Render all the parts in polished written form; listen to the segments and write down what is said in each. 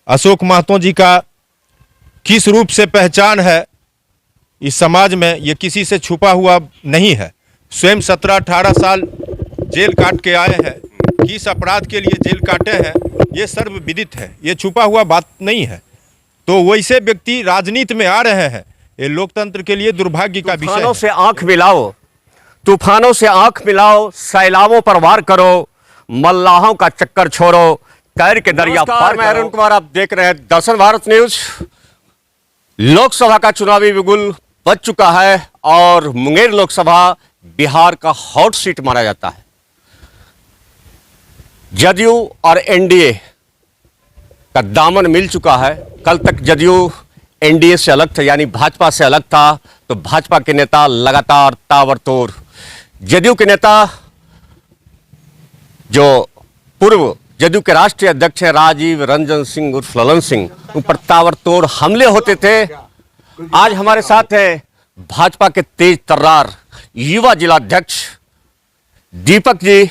अशोक महतो जी का किस रूप से पहचान है इस समाज में, ये किसी से छुपा हुआ नहीं है। स्वयं 17-18 साल जेल काट के आए हैं, किस अपराध के लिए जेल काटे हैं ये सर्वविदित है, ये छुपा हुआ बात नहीं है। तो वैसे व्यक्ति राजनीति में आ रहे हैं, ये लोकतंत्र के लिए दुर्भाग्य का विषय है। तूफानों से आंख मिलाओ, तूफानों से आंख मिलाओ, सैलाबों पर वार करो, मल्लाहों का चक्कर छोड़ो, तैर के दरिया पार। मैं अरुण कुमार, आप देख रहे हैं दर्शन भारत न्यूज। लोकसभा का चुनावी बिगुल बज चुका है और मुंगेर लोकसभा बिहार का हॉट सीट माना जाता है। जदयू और एनडीए का दामन मिल चुका है। कल तक जदयू एनडीए से अलग था, यानी भाजपा से अलग था, तो भाजपा के नेता लगातार ताबड़तोड़, जदयू के नेता जो पूर्व जदयू के राष्ट्रीय अध्यक्ष हैं राजीव रंजन सिंह उर्फ ललन सिंह, उन पर ताबड़तोड़ हमले होते थे। आज हमारे साथ है भाजपा के तेज तर्रार युवा जिलाध्यक्ष दीपक जी,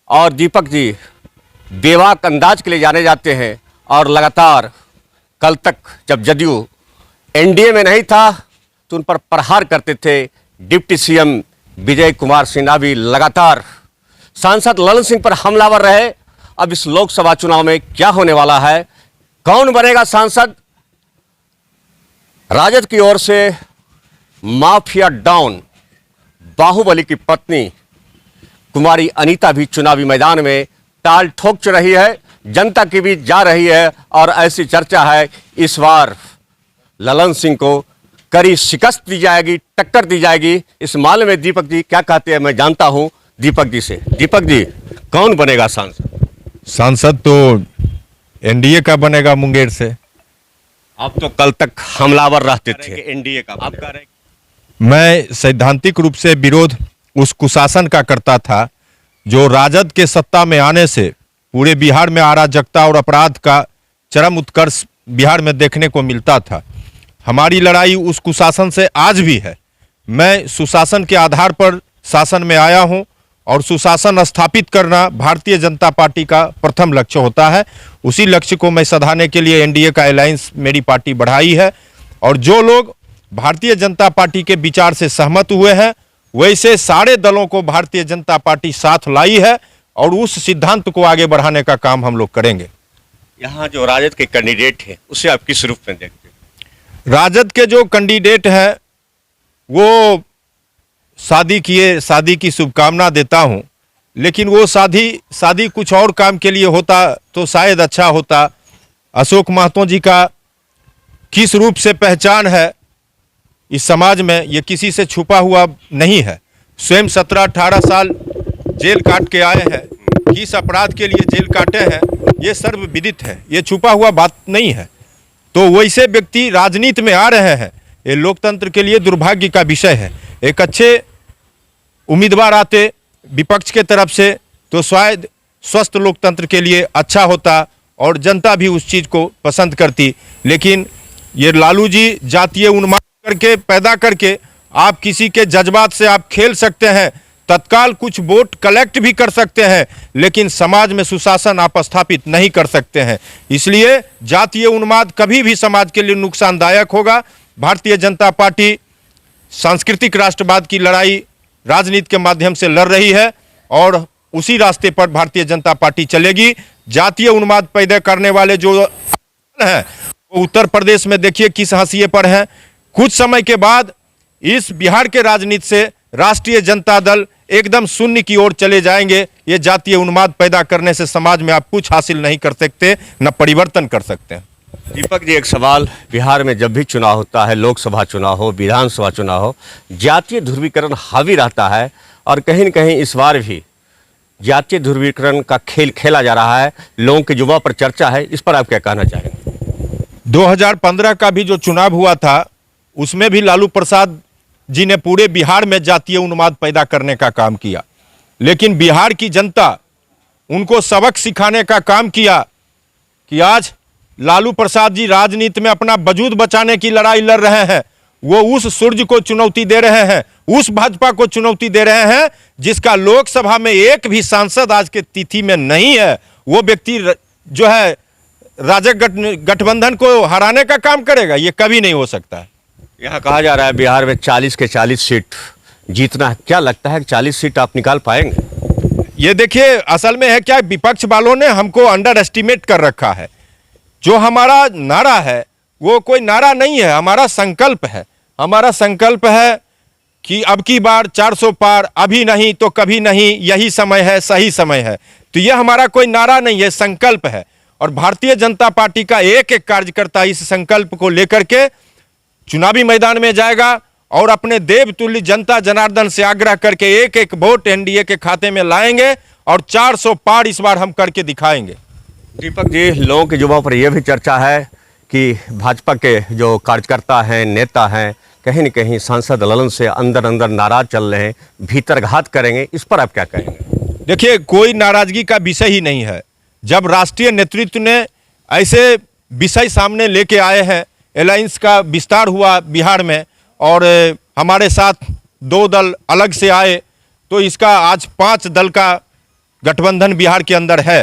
और दीपक जी बेबाक अंदाज के लिए जाने जाते हैं और लगातार कल तक जब जदयू एनडीए में नहीं था तो उन पर प्रहार करते थे। डिप्टी सीएम विजय कुमार सिन्हा भी लगातार सांसद ललन सिंह पर हमलावर रहे। अब इस लोकसभा चुनाव में क्या होने वाला है, कौन बनेगा सांसद? राजद की ओर से माफिया डॉन बाहुबली की पत्नी कुमारी अनीता भी चुनावी मैदान में ताल ठोक रही है, जनता की भी जा रही है और ऐसी चर्चा है इस बार ललन सिंह को कड़ी शिकस्त दी जाएगी, टक्कर दी जाएगी। इस मामले में दीपक जी क्या कहते हैं मैं जानता हूं दीपक जी से। दीपक जी, कौन बनेगा सांसद? सांसद तो एनडीए का बनेगा मुंगेर से। आप तो कल तक हमलावर रहते थे एनडीए का, आप कह रहे? मैं सैद्धांतिक रूप से विरोध उस कुशासन का करता था जो राजद के सत्ता में आने से पूरे बिहार में अराजकता और अपराध का चरम उत्कर्ष बिहार में देखने को मिलता था। हमारी लड़ाई उस कुशासन से आज भी है। मैं सुशासन के आधार पर शासन में आया हूं और सुशासन स्थापित करना भारतीय जनता पार्टी का प्रथम लक्ष्य होता है। उसी लक्ष्य को मैं सधारने के लिए एनडीए का अलायंस मेरी पार्टी बढ़ाई है और जो लोग भारतीय जनता पार्टी के विचार से सहमत हुए हैं वैसे सारे दलों को भारतीय जनता पार्टी साथ लाई है और उस सिद्धांत को आगे बढ़ाने का काम हम लोग करेंगे। यहाँ जो राजद के कैंडिडेट हैं उसे आप किस रूप में देखते हैं? राजद के जो कैंडिडेट हैं वो शादी की शुभकामना देता हूं, लेकिन वो शादी कुछ और काम के लिए होता तो शायद अच्छा होता। अशोक महतो जी का किस रूप से पहचान है इस समाज में, ये किसी से छुपा हुआ नहीं है। स्वयं 17-18 साल जेल काट के आए हैं, किस अपराध के लिए जेल काटे हैं ये सर्वविदित है, ये छुपा हुआ बात नहीं है। तो वैसे व्यक्ति राजनीति में आ रहे हैं, ये लोकतंत्र के लिए दुर्भाग्य का विषय है। एक अच्छे उम्मीदवार आते विपक्ष के तरफ से तो शायद स्वस्थ लोकतंत्र के लिए अच्छा होता और जनता भी उस चीज़ को पसंद करती। लेकिन ये लालू जी जातीय उन्माद करके पैदा करके आप किसी के जज्बात से आप खेल सकते हैं, तत्काल कुछ वोट कलेक्ट भी कर सकते हैं, लेकिन समाज में सुशासन आप स्थापित नहीं कर सकते हैं। इसलिए जातीय उन्माद कभी भी समाज के लिए नुकसानदायक होगा। भारतीय जनता पार्टी सांस्कृतिक राष्ट्रवाद की लड़ाई राजनीति के माध्यम से लड़ रही है और उसी रास्ते पर भारतीय जनता पार्टी चलेगी। जातीय उन्माद पैदा करने वाले जो हैं वो उत्तर प्रदेश में देखिए किस हाशिए पर हैं। कुछ समय के बाद इस बिहार के राजनीति से राष्ट्रीय जनता दल एकदम शून्य की ओर चले जाएंगे। ये जातीय उन्माद पैदा करने से समाज में आप कुछ हासिल नहीं कर सकते, न परिवर्तन कर सकते हैं। दीपक जी, एक सवाल, बिहार में जब भी चुनाव होता है, लोकसभा चुनाव हो, विधानसभा चुनाव हो, जातीय ध्रुवीकरण हावी रहता है और कहीं न कहीं इस बार भी जातीय ध्रुवीकरण का खेल खेला जा रहा है, लोगों के युवा पर चर्चा है, इस पर आप क्या कहना चाहेंगे? 2015 का भी जो चुनाव हुआ था उसमें भी लालू प्रसाद जी ने पूरे बिहार में जातीय उन्माद पैदा करने का काम किया, लेकिन बिहार की जनता उनको सबक सिखाने का काम किया कि आज लालू प्रसाद जी राजनीति में अपना वजूद बचाने की लड़ाई लड़ रहे हैं। वो उस सूर्य को चुनौती दे रहे हैं, उस भाजपा को चुनौती दे रहे हैं जिसका लोकसभा में एक भी सांसद आज के तिथि में नहीं है। वो व्यक्ति जो है राजग गठबंधन को हराने का काम करेगा? ये कभी नहीं हो सकता है। यहाँ कहा जा रहा है बिहार में 40 के 40 सीट जीतना है, क्या लगता है कि 40 सीट आप निकाल पाएंगे? ये देखिए, असल में है क्या, विपक्ष वालों ने हमको अंडर एस्टिमेट कर रखा है। जो हमारा नारा है वो कोई नारा नहीं है, हमारा संकल्प है। हमारा संकल्प है कि अब की बार 400 पार, अभी नहीं तो कभी नहीं, यही समय है, सही समय है। तो ये हमारा कोई नारा नहीं है, संकल्प है। और भारतीय जनता पार्टी का एक एक कार्यकर्ता इस संकल्प को लेकर के चुनावी मैदान में जाएगा और अपने देवतुल्य जनता जनार्दन से आग्रह करके एक एक वोट एनडीए के खाते में लाएंगे और 400 पार इस बार हम करके दिखाएंगे। दीपक जी, लोगों के जुबान पर यह भी चर्चा है कि भाजपा के जो कार्यकर्ता हैं, नेता हैं, कहीं न कहीं सांसद ललन से अंदर अंदर नाराज चल रहे हैं, भीतरघात करेंगे, इस पर आप क्या कहेंगे? देखिए, कोई नाराजगी का विषय ही नहीं है। जब राष्ट्रीय नेतृत्व ने ऐसे विषय सामने लेके आए हैं, अलायंस का विस्तार हुआ बिहार में और हमारे साथ 2 दल अलग से आए, तो इसका आज 5 दल का गठबंधन बिहार के अंदर है।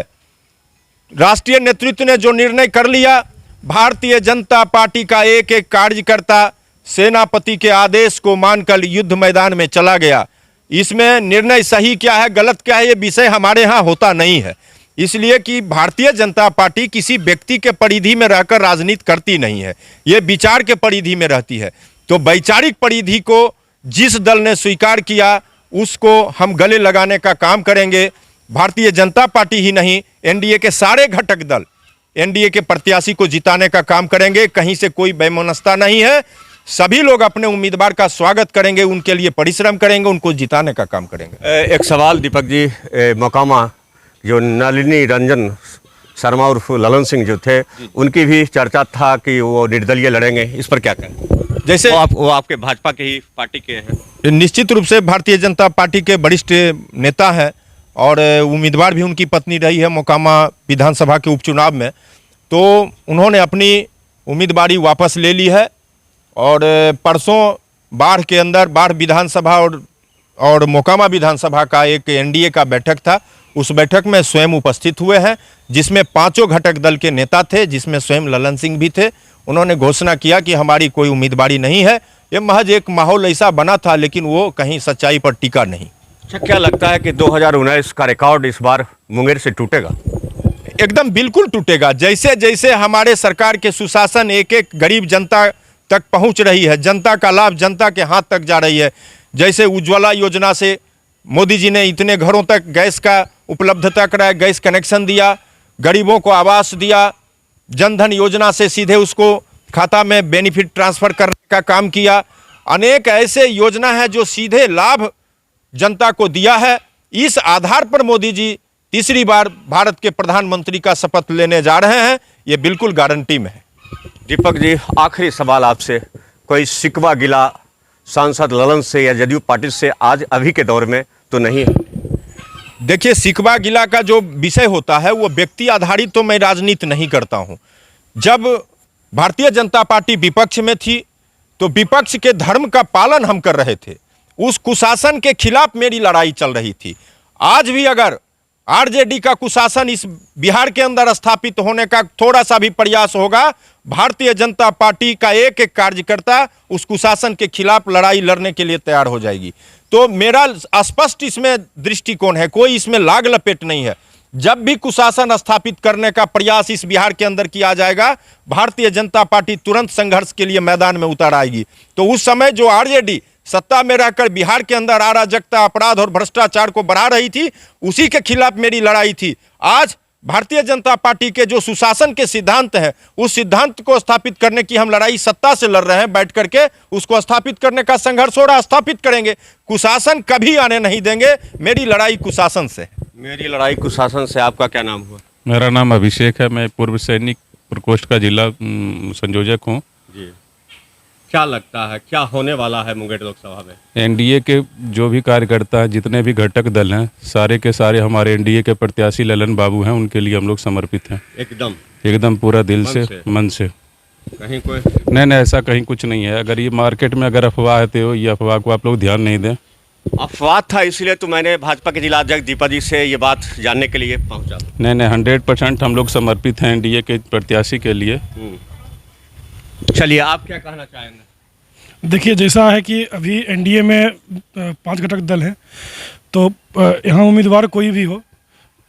राष्ट्रीय नेतृत्व ने जो निर्णय कर लिया, भारतीय जनता पार्टी का एक एक कार्यकर्ता सेनापति के आदेश को मानकर युद्ध मैदान में चला गया। इसमें निर्णय सही क्या है, गलत क्या है, ये विषय हमारे यहाँ होता नहीं है। इसलिए कि भारतीय जनता पार्टी किसी व्यक्ति के परिधि में रहकर राजनीति करती नहीं है, ये विचार के परिधि में रहती है। तो वैचारिक परिधि को जिस दल ने स्वीकार किया उसको हम गले लगाने का काम करेंगे। भारतीय जनता पार्टी ही नहीं, एनडीए के सारे घटक दल एनडीए के प्रत्याशी को जिताने का काम करेंगे। कहीं से कोई बेमनस्ता नहीं है, सभी लोग अपने उम्मीदवार का स्वागत करेंगे, उनके लिए परिश्रम करेंगे, उनको जिताने का काम करेंगे। एक सवाल दीपक जी, मोकामा जो नलिनी रंजन शर्मा उर्फ ललन सिंह जो थे, उनकी भी चर्चा था कि वो निर्दलीय लड़ेंगे, इस पर क्या कहें? जैसे वो आपके भाजपा के ही पार्टी के हैं। निश्चित रूप से भारतीय जनता पार्टी के वरिष्ठ नेता हैं और उम्मीदवार भी उनकी पत्नी रही है मोकामा विधानसभा के उपचुनाव में, तो उन्होंने अपनी उम्मीदवारी वापस ले ली है। और परसों बाढ़ के अंदर बाढ़ विधानसभा और मोकामा विधानसभा का एक एनडीए का बैठक था, उस बैठक में स्वयं उपस्थित हुए हैं, जिसमें 5 घटक दल के नेता थे, जिसमें स्वयं ललन सिंह भी थे। उन्होंने घोषणा किया कि हमारी कोई उम्मीदवारी नहीं है। ये महज एक माहौल ऐसा बना था, लेकिन वो कहीं सच्चाई पर टिका नहीं। अच्छा, क्या लगता है कि 2019 का रिकॉर्ड इस बार मुंगेर से टूटेगा? एकदम बिल्कुल टूटेगा। जैसे जैसे हमारे सरकार के सुशासन एक एक गरीब जनता तक पहुंच रही है, जनता का लाभ जनता के हाथ तक जा रही है। जैसे उज्ज्वला योजना से मोदी जी ने इतने घरों तक गैस का उपलब्धता कराया, गैस कनेक्शन दिया, गरीबों को आवास दिया, जनधन योजना से सीधे उसको खाता में बेनिफिट ट्रांसफ़र करने का काम किया। अनेक ऐसे योजना है जो सीधे लाभ जनता को दिया है। इस आधार पर मोदी जी तीसरी बार भारत के प्रधानमंत्री का शपथ लेने जा रहे हैं, ये बिल्कुल गारंटी में है। दीपक जी, आखिरी सवाल आपसे, कोई शिकवा गिला सांसद ललन से या जदयू पार्टी से आज अभी के दौर में तो नहीं है? देखिए, शिकवा गिला का जो विषय होता है वो व्यक्ति आधारित तो मैं राजनीति नहीं करता हूँ। जब भारतीय जनता पार्टी विपक्ष में थी तो विपक्ष के धर्म का पालन हम कर रहे थे, उस कुशासन के खिलाफ मेरी लड़ाई चल रही थी। आज भी अगर आरजेडी का कुशासन इस बिहार के अंदर स्थापित होने का थोड़ा सा भी प्रयास होगा, भारतीय जनता पार्टी का एक एक कार्यकर्ता उस कुशासन के खिलाफ लड़ाई लड़ने के लिए तैयार हो जाएगी। तो मेरा स्पष्ट इसमें दृष्टिकोण है, कोई इसमें लाग लपेट नहीं है। जब भी कुशासन स्थापित करने का प्रयास इस बिहार के अंदर किया जाएगा, भारतीय जनता पार्टी तुरंत संघर्ष के लिए मैदान में उतर आएगी। तो उस समय जो आरजेडी सत्ता में रहकर बिहार के अंदर अराजकता, अपराध और भ्रष्टाचार को बढ़ा रही थी, उसी के खिलाफ मेरी लड़ाई थी। आज भारतीय जनता पार्टी के जो सुशासन के सिद्धांत हैं, उस सिद्धांत को स्थापित करने की हम लड़ाई सत्ता से लड़ रहे हैं, बैठ करके उसको स्थापित करने का संघर्ष हो रहा, स्थापित करेंगे। कुशासन कभी आने नहीं देंगे, मेरी लड़ाई कुशासन से। मेरी लड़ाई कुशासन से। आपका क्या नाम हुआ? मेरा नाम अभिषेक है, मैं पूर्व सैनिक प्रकोष्ठ का जिला संयोजक हूँ जी। क्या लगता है क्या होने वाला है मुंगेर लोकसभा में? एनडीए के जो भी कार्यकर्ता हैं, जितने भी घटक दल हैं, सारे के सारे हमारे एनडीए के प्रत्याशी ललन बाबू हैं, उनके लिए हम लोग समर्पित हैं। एकदम पूरा दिल से, मन से। कहीं कोई नहीं, ऐसा कहीं कुछ नहीं है। अगर ये मार्केट में अगर अफवाह है तो ये अफवाह को आप लोग ध्यान नहीं दें। अफवाह था, इसलिए तो मैंने भाजपा के जिला अध्यक्ष दीपक जी से ये बात जानने के लिए पहुंचा। नहीं 100% हम लोग समर्पित हैं एनडीए के प्रत्याशी के लिए। चलिए, आप क्या कहना चाहेंगे? देखिए, जैसा है कि अभी एनडीए में 5 घटक दल हैं, तो यहाँ उम्मीदवार कोई भी हो,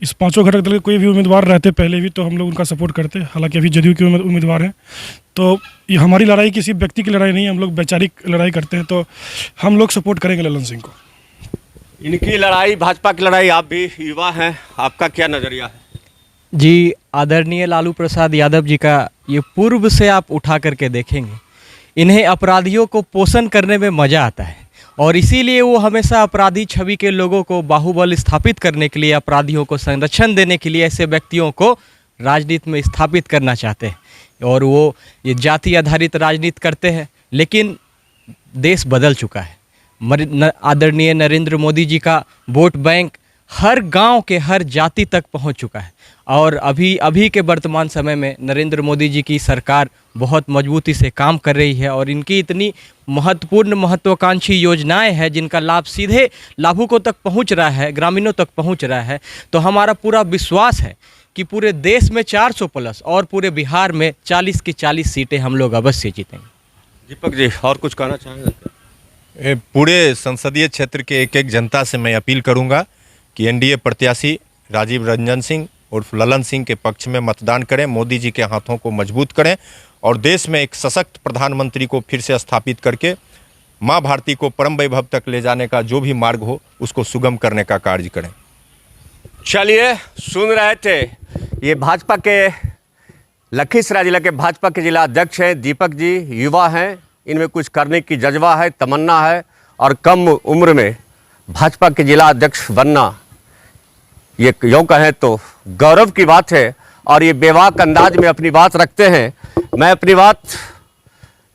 इस 5 घटक दल के कोई भी उम्मीदवार रहते पहले भी तो हम लोग उनका सपोर्ट करते। हालांकि अभी जदयू के उम्मीदवार हैं, तो ये हमारी लड़ाई किसी व्यक्ति की लड़ाई नहीं है, हम लोग वैचारिक लड़ाई करते हैं, तो हम लोग सपोर्ट करेंगे ललन सिंह को। इनकी लड़ाई, भाजपा की लड़ाई, आप भी युवा हैं, आपका क्या नज़रिया है? जी, आदरणीय लालू प्रसाद यादव जी का ये पूर्व से आप उठा करके देखेंगे, इन्हें अपराधियों को पोषण करने में मज़ा आता है और इसीलिए वो हमेशा अपराधी छवि के लोगों को बाहुबल स्थापित करने के लिए, अपराधियों को संरक्षण देने के लिए ऐसे व्यक्तियों को राजनीति में स्थापित करना चाहते हैं और वो ये जाति आधारित राजनीति करते हैं। लेकिन देश बदल चुका है। आदरणीय नरेंद्र मोदी जी का वोट बैंक हर गांव के हर जाति तक पहुंच चुका है और अभी के वर्तमान समय में नरेंद्र मोदी जी की सरकार बहुत मजबूती से काम कर रही है और इनकी इतनी महत्वपूर्ण महत्वाकांक्षी योजनाएं हैं जिनका लाभ सीधे लाभुकों तक पहुंच रहा है, ग्रामीणों तक पहुंच रहा है। तो हमारा पूरा विश्वास है कि पूरे देश में 400 प्लस और पूरे बिहार में 40 की 40 सीटें हम लोग अवश्य जीतेंगे। दीपक जी, और कुछ कहना चाहेंगे? पूरे संसदीय क्षेत्र के एक एक जनता से मैं अपील करूंगा कि एनडीए प्रत्याशी राजीव रंजन सिंह उर्फ ललन सिंह के पक्ष में मतदान करें, मोदी जी के हाथों को मजबूत करें और देश में एक सशक्त प्रधानमंत्री को फिर से स्थापित करके माँ भारती को परम वैभव तक ले जाने का जो भी मार्ग हो उसको सुगम करने का कार्य करें। चलिए, सुन रहे थे, ये भाजपा के लखीसराय जिला के भाजपा के जिला अध्यक्ष हैं दीपक जी। युवा हैं, इनमें कुछ करने की जज्बा है, तमन्ना है और कम उम्र में भाजपा के जिला अध्यक्ष बनना, ये यूँ कहें तो गौरव की बात है और ये बेबाक अंदाज में अपनी बात रखते हैं। मैं अपनी बात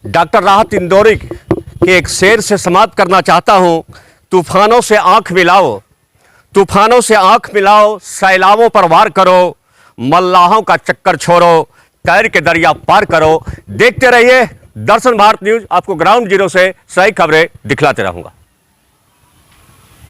डॉक्टर राहत इंदौरी के एक शेर से समाप्त करना चाहता हूँ। तूफानों से आंख मिलाओ, तूफानों से आंख मिलाओ, सैलाबों पर वार करो, मल्लाहों का चक्कर छोड़ो, तैर के दरिया पार करो। देखते रहिए दर्शन भारत न्यूज़, आपको ग्राउंड जीरो से सही खबरें दिखलाते रहूँगा।